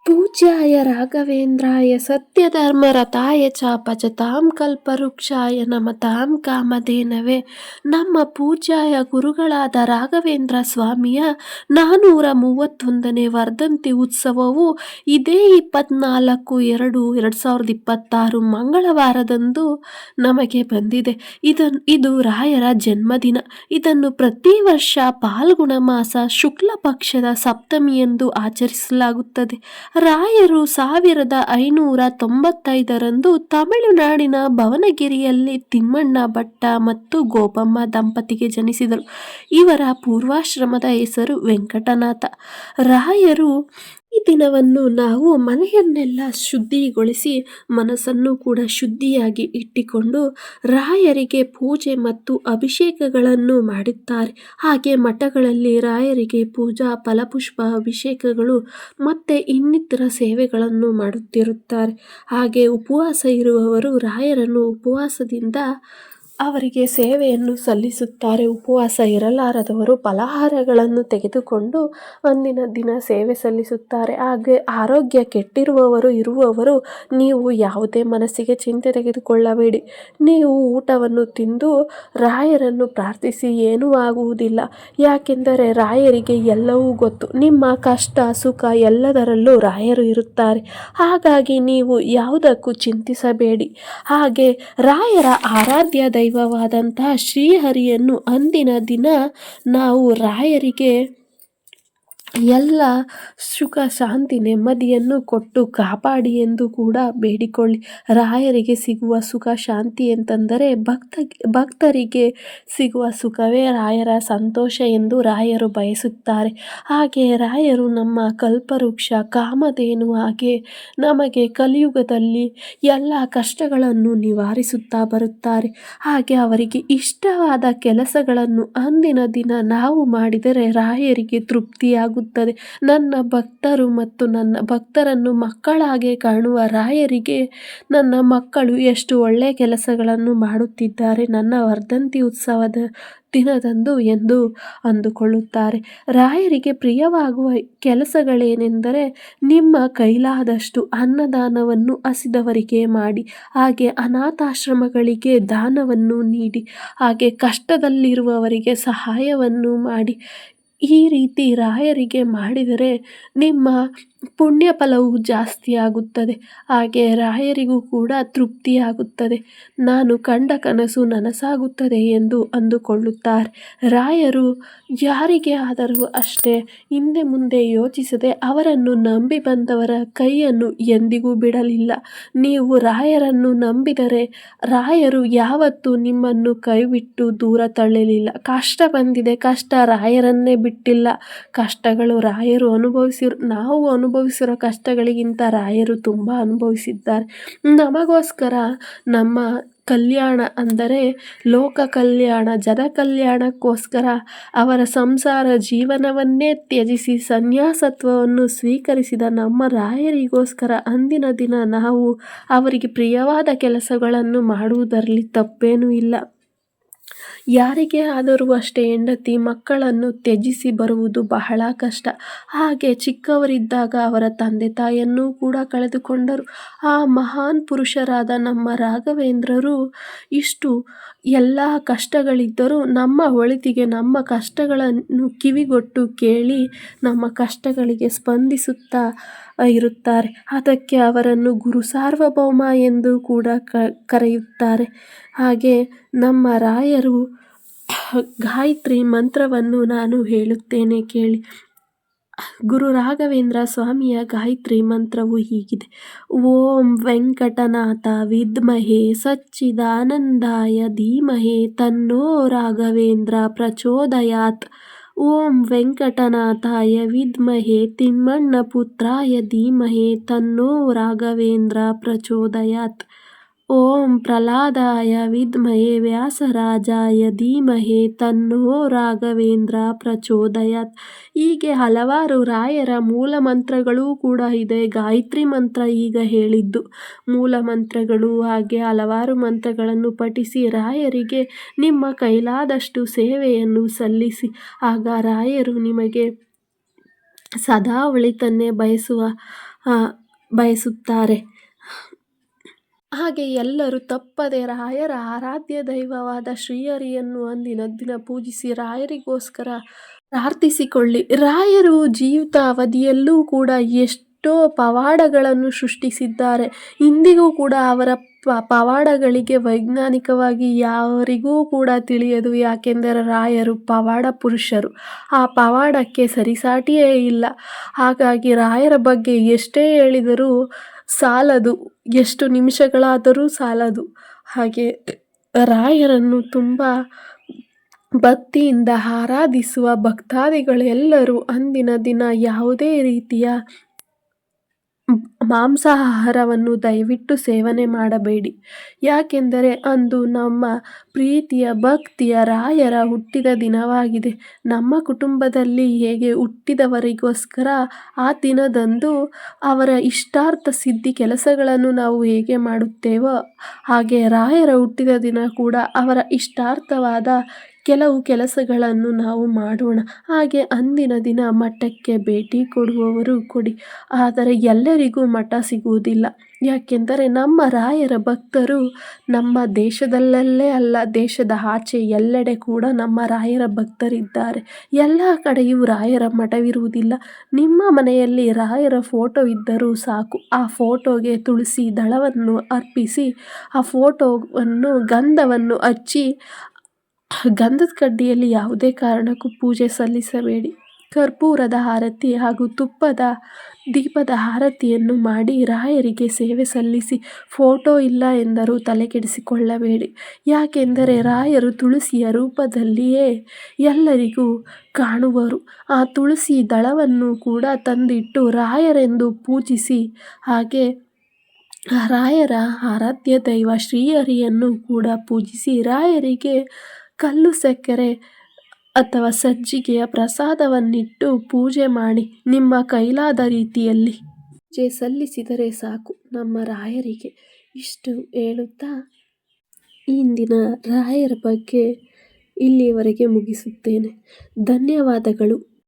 ಪೂಜ್ಯಾಯ ರಾಘವೇಂದ್ರಾಯ ಸತ್ಯಧರ್ಮರತಾಯ ಚ ಭಜತಾಂ ಕಲ್ಪವೃಕ್ಷಾಯ ನಮತಾಂ ಕಾಮಧೇನವೇ. ನಮ್ಮ ಪೂಜ್ಯಾಯ ಗುರುಗಳಾದ ರಾಘವೇಂದ್ರ ಸ್ವಾಮಿಯ 431ನೇ ವರ್ಧಂತಿ ಉತ್ಸವವು ಇದೇ 24/2/2026 ಮಂಗಳವಾರದಂದು ನಮಗೆ ಬಂದಿದೆ. ಇದು ರಾಯರ ಜನ್ಮದಿನ. ಇದನ್ನು ಪ್ರತಿ ವರ್ಷ ಫಾಲ್ಗುಣ ಮಾಸ ಶುಕ್ಲ ಪಕ್ಷದ ಸಪ್ತಮಿಯಂದು ಆಚರಿಸಲಾಗುತ್ತದೆ. ರಾಯರು 1595ರಂದು ತಮಿಳುನಾಡಿನ ಭವನಗಿರಿಯಲ್ಲಿ ತಿಮ್ಮಣ್ಣ ಭಟ್ಟ ಮತ್ತು ಗೋಪಮ್ಮ ದಂಪತಿಗೆ ಜನಿಸಿದರು. ಇವರ ಪೂರ್ವಾಶ್ರಮದ ಹೆಸರು ವೆಂಕಟನಾಥ. ರಾಯರು ಈ ದಿನವನ್ನು ನಾವು ಮನೆಯನ್ನೆಲ್ಲ ಶುದ್ಧಿಗೊಳಿಸಿ ಮನಸ್ಸನ್ನು ಕೂಡ ಶುದ್ಧಿಯಾಗಿ ಇಟ್ಟುಕೊಂಡು ರಾಯರಿಗೆ ಪೂಜೆ ಮತ್ತು ಅಭಿಷೇಕಗಳನ್ನು ಮಾಡುತ್ತಾರೆ. ಹಾಗೆ ಮಠಗಳಲ್ಲಿ ರಾಯರಿಗೆ ಪೂಜಾ ಫಲಪುಷ್ಪ ಅಭಿಷೇಕಗಳು ಮತ್ತು ಇನ್ನಿತರ ಸೇವೆಗಳನ್ನು ಮಾಡುತ್ತಿರುತ್ತಾರೆ. ಹಾಗೆ ಉಪವಾಸ ಇರುವವರು ರಾಯರನ್ನು ಉಪವಾಸದಿಂದ ಅವರಿಗೆ ಸೇವೆಯನ್ನು ಸಲ್ಲಿಸುತ್ತಾರೆ. ಉಪವಾಸ ಇರಲಾರದವರು ಫಲಹಾರಗಳನ್ನು ತೆಗೆದುಕೊಂಡು ಒಂದಿನ ದಿನ ಸೇವೆ ಸಲ್ಲಿಸುತ್ತಾರೆ. ಹಾಗೆ ಆರೋಗ್ಯ ಇರುವವರು ನೀವು ಯಾವುದೇ ಮನಸ್ಸಿಗೆ ಚಿಂತೆ ತೆಗೆದುಕೊಳ್ಳಬೇಡಿ. ನೀವು ಊಟವನ್ನು ತಿಂದು ರಾಯರನ್ನು ಪ್ರಾರ್ಥಿಸಿ ಏನೂ ಆಗುವುದಿಲ್ಲ. ಯಾಕೆಂದರೆ ರಾಯರಿಗೆ ಎಲ್ಲವೂ ಗೊತ್ತು. ನಿಮ್ಮ ಕಷ್ಟ ಸುಖ ಎಲ್ಲದರಲ್ಲೂ ರಾಯರು ಇರುತ್ತಾರೆ. ಹಾಗಾಗಿ ನೀವು ಯಾವುದಕ್ಕೂ ಚಿಂತಿಸಬೇಡಿ. ಹಾಗೆ ರಾಯರ ಆರಾಧ್ಯ ದೈವವಾದಂತಹ ಶ್ರೀಹರಿಯನ್ನು ಅಂದಿನ ದಿನ ನಾವು ರಾಯರಿಗೆ ಎಲ್ಲ ಸುಖ ಶಾಂತಿ ನೆಮ್ಮದಿಯನ್ನು ಕೊಟ್ಟು ಕಾಪಾಡಿ ಎಂದು ಕೂಡ ಬೇಡಿಕೊಳ್ಳಿ. ರಾಯರಿಗೆ ಸಿಗುವ ಸುಖ ಶಾಂತಿ ಅಂತಂದರೆ ಭಕ್ತರಿಗೆ ಸಿಗುವ ಸುಖವೇ ರಾಯರ ಸಂತೋಷ ಎಂದು ರಾಯರು ಬಯಸುತ್ತಾರೆ. ಹಾಗೆ ರಾಯರು ನಮ್ಮ ಕಲ್ಪವೃಕ್ಷ ಕಾಮಧೇನು. ಹಾಗೆ ನಮಗೆ ಕಲಿಯುಗದಲ್ಲಿ ಎಲ್ಲ ಕಷ್ಟಗಳನ್ನು ನಿವಾರಿಸುತ್ತಾ ಬರುತ್ತಾರೆ. ಹಾಗೆ ಅವರಿಗೆ ಇಷ್ಟವಾದ ಕೆಲಸಗಳನ್ನು ಅಂದಿನ ದಿನ ನಾವು ಮಾಡಿದರೆ ರಾಯರಿಗೆ ತೃಪ್ತಿಯಾಗುತ್ತದೆ. ನನ್ನ ಭಕ್ತರು ಮತ್ತು ನನ್ನ ಭಕ್ತರನ್ನು ಮಕ್ಕಳಾಗೆ ಕಾಣುವ ರಾಯರಿಗೆ ನನ್ನ ಮಕ್ಕಳು ಎಷ್ಟು ಒಳ್ಳೆಯ ಕೆಲಸಗಳನ್ನು ಮಾಡುತ್ತಿದ್ದಾರೆ ನನ್ನ ವರ್ಧಂತಿ ಉತ್ಸವದ ದಿನದಂದು ಎಂದು ಅಂದುಕೊಳ್ಳುತ್ತಾರೆ. ರಾಯರಿಗೆ ಪ್ರಿಯವಾಗುವ ಕೆಲಸಗಳೇನೆಂದರೆ ನಿಮ್ಮ ಕೈಲಾದಷ್ಟು ಅನ್ನದಾನವನ್ನು ಹಸಿದವರಿಗೆ ಮಾಡಿ, ಹಾಗೆ ಅನಾಥಾಶ್ರಮಗಳಿಗೆ ದಾನವನ್ನು ನೀಡಿ, ಹಾಗೆ ಕಷ್ಟದಲ್ಲಿರುವವರಿಗೆ ಸಹಾಯವನ್ನು ಮಾಡಿ. ಈ ರೀತಿ ರಾಯರಿಗೆ ಮಾಡಿದರೆ ನಿಮ್ಮ ಪುಣ್ಯ ಫಲವು ಜಾಸ್ತಿ ಆಗುತ್ತದೆ. ಹಾಗೆ ರಾಯರಿಗೂ ಕೂಡ ತೃಪ್ತಿಯಾಗುತ್ತದೆ. ನಾನು ಕಂಡ ಕನಸು ನನಸಾಗುತ್ತದೆ ಎಂದು ಅಂದುಕೊಳ್ಳುತ್ತಾರೆ. ರಾಯರು ಯಾರಿಗೆ ಆದರೂ ಅಷ್ಟೇ ಹಿಂದೆ ಮುಂದೆ ಯೋಚಿಸದೆ ಅವರನ್ನು ನಂಬಿ ಬಂದವರ ಕೈಯನ್ನು ಎಂದಿಗೂ ಬಿಡಲಿಲ್ಲ. ನೀವು ರಾಯರನ್ನು ನಂಬಿದರೆ ರಾಯರು ಯಾವತ್ತೂ ನಿಮ್ಮನ್ನು ಕೈಬಿಟ್ಟು ದೂರ ತಳ್ಳಲಿಲ್ಲ. ಕಷ್ಟ ಬಂದಿದೆ, ಕಷ್ಟ ರಾಯರನ್ನೇ ಬಿಟ್ಟಿಲ್ಲ. ಕಷ್ಟಗಳು ರಾಯರು ನಾವು ಅನುಭವಿಸಿರೋ ಕಷ್ಟಗಳಿಗಿಂತ ರಾಯರು ತುಂಬ ಅನುಭವಿಸಿದ್ದಾರೆ. ನಮಗೋಸ್ಕರ ನಮ್ಮ ಕಲ್ಯಾಣ ಅಂದರೆ ಲೋಕ ಕಲ್ಯಾಣ ಜನ ಕಲ್ಯಾಣಕ್ಕೋಸ್ಕರ ಅವರ ಸಂಸಾರ ಜೀವನವನ್ನೇ ತ್ಯಜಿಸಿ ಸನ್ಯಾಸತ್ವವನ್ನು ಸ್ವೀಕರಿಸಿದ ನಮ್ಮ ರಾಯರಿಗೋಸ್ಕರ ಅಂದಿನ ದಿನ ನಾವು ಅವರಿಗೆ ಪ್ರಿಯವಾದ ಕೆಲಸಗಳನ್ನು ಮಾಡುವುದರಲ್ಲಿ ತಪ್ಪೇನೂ ಇಲ್ಲ. ಯಾರಿಗೆ ಆದರೂ ಅಷ್ಟೇ ಹೆಂಡತಿ ಮಕ್ಕಳನ್ನು ತ್ಯಜಿಸಿ ಬರುವುದು ಬಹಳ ಕಷ್ಟ. ಹಾಗೆ ಚಿಕ್ಕವರಿದ್ದಾಗ ಅವರ ತಂದೆ ತಾಯಿಯನ್ನೂ ಕೂಡ ಕಳೆದುಕೊಂಡರು. ಆ ಮಹಾನ್ ಪುರುಷರಾದ ನಮ್ಮ ರಾಘವೇಂದ್ರರು ಇಷ್ಟು ಎಲ್ಲ ಕಷ್ಟಗಳಿದ್ದರೂ ನಮ್ಮ ಒಳಿತಿಗೆ ನಮ್ಮ ಕಷ್ಟಗಳನ್ನು ಕಿವಿಗೊಟ್ಟು ಕೇಳಿ ನಮ್ಮ ಕಷ್ಟಗಳಿಗೆ ಸ್ಪಂದಿಸುತ್ತಾ ಇರುತ್ತಾರೆ. ಅದಕ್ಕೆ ಅವರನ್ನು ಗುರು ಸಾರ್ವಭೌಮ ಎಂದು ಕೂಡ ಕರೆಯುತ್ತಾರೆ. ಹಾಗೆ ನಮ್ಮ ರಾಯರು ಗಾಯತ್ರಿ ಮಂತ್ರವನ್ನು ನಾನು ಹೇಳುತ್ತೇನೆ ಕೇಳಿ. ಗುರು ರಾಘವೇಂದ್ರ ಸ್ವಾಮಿಯ ಗಾಯತ್ರಿ ಮಂತ್ರವು ಹೀಗಿದೆ. ಓಂ ವೆಂಕಟನಾಥ ವಿದ್ಮಹೇ ಸಚ್ಚಿದಾನಂದಾಯ ಧೀಮಹಿ ತನ್ನೋ ರಾಘವೇಂದ್ರ ಪ್ರಚೋದಯಾತ್. ಓಂ ವೆಂಕಟನಾಥಾಯ ವಿದ್ಮಹೇ ತಿಮ್ಮಣ್ಣ ಪುತ್ರಾಯ ಧೀಮಹಿ ತನ್ನೋ ರಾಘವೇಂದ್ರ ಪ್ರಚೋದಯಾತ್. ಓಂ ಪ್ರಹ್ಲಾದಾಯ ವಿದ್ಮಹೇ ವ್ಯಾಸರಾಜಾಯ ಧೀಮಹಿ ತನ್ನೋ ರಾಘವೇಂದ್ರ ಪ್ರಚೋದಯಾತ್. ಹೀಗೆ ಹಲವಾರು ರಾಯರ ಮೂಲ ಮಂತ್ರಗಳೂ ಕೂಡ ಇದೆ. ಗಾಯತ್ರಿ ಮಂತ್ರ ಈಗ ಹೇಳಿದ್ದು ಮೂಲ ಮಂತ್ರಗಳು. ಹಾಗೆ ಹಲವಾರು ಮಂತ್ರಗಳನ್ನು ಪಠಿಸಿ ರಾಯರಿಗೆ ನಿಮ್ಮ ಕೈಲಾದಷ್ಟು ಸೇವೆಯನ್ನು ಸಲ್ಲಿಸಿ. ಆಗ ರಾಯರು ನಿಮಗೆ ಸದಾ ಒಳಿತನ್ನೇ ಬಯಸುವ ಬಯಸುತ್ತಾರೆ. ಹಾಗೆ ಎಲ್ಲರೂ ತಪ್ಪದೆ ರಾಯರ ಆರಾಧ್ಯ ದೈವವಾದ ಶ್ರೀಹರಿಯನ್ನು ಅಂದಿನ ದಿನ ಪೂಜಿಸಿ ರಾಯರಿಗೋಸ್ಕರ ಪ್ರಾರ್ಥಿಸಿಕೊಳ್ಳಿ. ರಾಯರು ಜೀವಿತ ಅವಧಿಯಲ್ಲೂ ಕೂಡ ಎಷ್ಟೋ ಪವಾಡಗಳನ್ನು ಸೃಷ್ಟಿಸಿದ್ದಾರೆ. ಇಂದಿಗೂ ಕೂಡ ಅವರ ಪವಾಡಗಳಿಗೆ ವೈಜ್ಞಾನಿಕವಾಗಿ ಯಾರಿಗೂ ಕೂಡ ತಿಳಿಯದು. ಯಾಕೆಂದರೆ ರಾಯರು ಪವಾಡ ಪುರುಷರು. ಆ ಪವಾಡಕ್ಕೆ ಸರಿಸಾಟಿಯೇ ಇಲ್ಲ. ಹಾಗಾಗಿ ರಾಯರ ಬಗ್ಗೆ ಎಷ್ಟೇ ಹೇಳಿದರೂ ಸಾಲದು, ಎಷ್ಟು ನಿಮಿಷಗಳಾದರೂ ಸಾಲದು. ಹಾಗೆ ರಾಯರನ್ನು ತುಂಬ ಭಕ್ತಿಯಿಂದ ಆರಾಧಿಸುವ ಭಕ್ತಾದಿಗಳೆಲ್ಲರೂ ಅಂದಿನ ದಿನ ಯಾವುದೇ ರೀತಿಯ ಮಾಂಸಾಹಾರವನ್ನು ದಯವಿಟ್ಟು ಸೇವನೆ ಮಾಡಬೇಡಿ. ಯಾಕೆಂದರೆ ಅಂದು ನಮ್ಮ ಪ್ರೀತಿಯ ಭಕ್ತಿಯ ರಾಯರ ಹುಟ್ಟಿದ ದಿನವಾಗಿದೆ. ನಮ್ಮ ಕುಟುಂಬದಲ್ಲಿ ಹೇಗೆ ಹುಟ್ಟಿದವರಿಗೋಸ್ಕರ ಆ ದಿನದಂದು ಅವರ ಇಷ್ಟಾರ್ಥ ಸಿದ್ಧಿ ಕೆಲಸಗಳನ್ನು ನಾವು ಹೇಗೆ ಮಾಡುತ್ತೇವೋ ಹಾಗೆ ರಾಯರ ಹುಟ್ಟಿದ ದಿನ ಕೂಡ ಅವರ ಇಷ್ಟಾರ್ಥವಾದ ಕೆಲವು ಕೆಲಸಗಳನ್ನು ನಾವು ಮಾಡೋಣ. ಹಾಗೆ ಅಂದಿನ ದಿನ ಮಠಕ್ಕೆ ಭೇಟಿ ಕೊಡುವವರು ಕೊಡಿ. ಆದರೆ ಎಲ್ಲರಿಗೂ ಮಠ ಸಿಗುವುದಿಲ್ಲ. ಯಾಕೆಂದರೆ ನಮ್ಮ ರಾಯರ ಭಕ್ತರು ನಮ್ಮ ದೇಶದಲ್ಲೇ ಅಲ್ಲ, ದೇಶದ ಆಚೆ ಎಲ್ಲೆಡೆ ಕೂಡ ನಮ್ಮ ರಾಯರ ಭಕ್ತರಿದ್ದಾರೆ. ಎಲ್ಲ ಕಡೆಯೂ ರಾಯರ ಮಠವಿರುವುದಿಲ್ಲ. ನಿಮ್ಮ ಮನೆಯಲ್ಲಿ ರಾಯರ ಫೋಟೋ ಇದ್ದರೂ ಸಾಕು. ಆ ಫೋಟೋಗೆ ತುಳಸಿ ದಳವನ್ನು ಅರ್ಪಿಸಿ, ಆ ಫೋಟೋವನ್ನು ಗಂಧವನ್ನು ಹಚ್ಚಿ, ಗಂಧದ ಕಡ್ಡಿಯಲ್ಲಿ ಯಾವುದೇ ಕಾರಣಕ್ಕೂ ಪೂಜೆ ಸಲ್ಲಿಸಬೇಡಿ. ಕರ್ಪೂರದ ಆರತಿ ಹಾಗೂ ತುಪ್ಪದ ದೀಪದ ಆರತಿಯನ್ನು ಮಾಡಿ ರಾಯರಿಗೆ ಸೇವೆ ಸಲ್ಲಿಸಿ. ಫೋಟೋ ಇಲ್ಲ ಎಂದರೂ ತಲೆಕೆಡಿಸಿಕೊಳ್ಳಬೇಡಿ. ಯಾಕೆಂದರೆ ರಾಯರು ತುಳಸಿಯ ರೂಪದಲ್ಲಿಯೇ ಎಲ್ಲರಿಗೂ ಕಾಣುವರು. ಆ ತುಳಸಿ ದಳವನ್ನು ಕೂಡ ತಂದಿಟ್ಟು ರಾಯರೆಂದು ಪೂಜಿಸಿ. ಹಾಗೆ ರಾಯರ ಆರಾಧ್ಯ ದೈವ ಶ್ರೀಹರಿಯನ್ನು ಕೂಡ ಪೂಜಿಸಿ. ರಾಯರಿಗೆ ಕಲ್ಲು ಸಕ್ಕರೆ ಅಥವಾ ಸಜ್ಜಿಗೆಯ ಪ್ರಸಾದವನ್ನಿಟ್ಟು ಪೂಜೆ ಮಾಡಿ. ನಿಮ್ಮ ಕೈಲಾದ ರೀತಿಯಲ್ಲಿ ಪೂಜೆ ಸಲ್ಲಿಸಿದರೆ ಸಾಕು ನಮ್ಮ ರಾಯರಿಗೆ. ಇಷ್ಟು ಹೇಳುತ್ತಾ ಇಂದಿನ ರಾಯರ ಬಗ್ಗೆ ಇಲ್ಲಿಯವರೆಗೆ ಮುಗಿಸುತ್ತೇನೆ. ಧನ್ಯವಾದಗಳು.